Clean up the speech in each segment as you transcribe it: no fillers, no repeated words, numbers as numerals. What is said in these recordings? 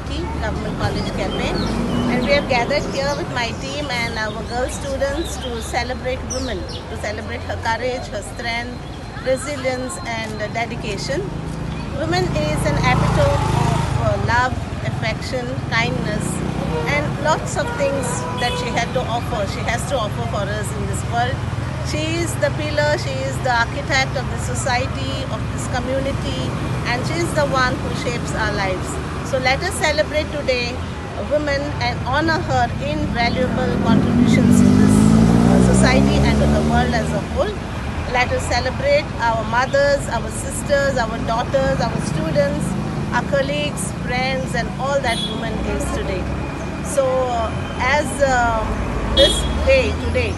GCIT, Government College Kepe, and we have gathered here with my team and our girl students to celebrate women, to celebrate her courage, her strength, resilience and dedication. Women is an epitome of love, affection, kindness and lots of things that she has to offer for us in this world. She is the pillar, she is the architect of the society, of this community, and she is the one who shapes our lives. So let us celebrate today women and honor her invaluable contributions to this society and to the world as a whole. Let us celebrate our mothers, our sisters, our daughters, our students, our colleagues, friends, and all that woman is today. So as this day today,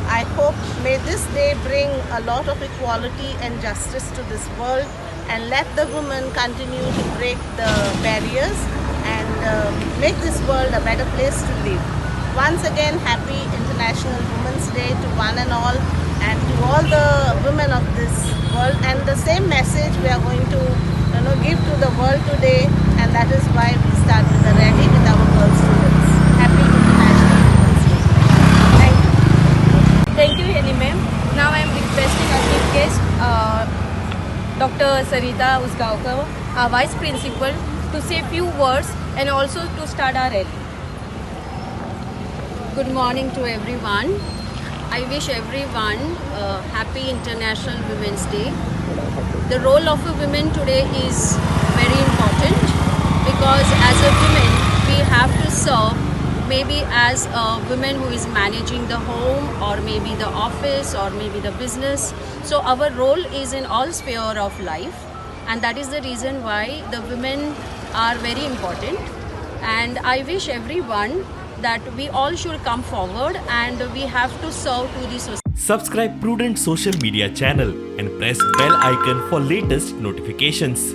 I hope may this day bring a lot of equality and justice to this world and let the women continue to break the barriers and make this world a better place to live. Once again, happy International Women's Day to one and all and to all the women of this world, and the same message we are going to give to the world today, and that is why we start with the rally with our girl students. Happy International Women's Day. Thank you. Thank you, Heni ma'am. Now I am requesting our chief guest, Dr. Sarita Usgaonkar, our Vice Principal, to say few words and also to start our rally. Good morning to everyone. I wish everyone a happy International Women's Day. The role of a woman today is very important because as a woman we have to serve, maybe as a woman who is managing the home or maybe the office or maybe the business. So our role is in all sphere of life, and that is the reason why the women are very important. And I wish everyone that we all should come forward and we have to serve to the society. Subscribe Prudent social media channel and press bell icon for latest notifications.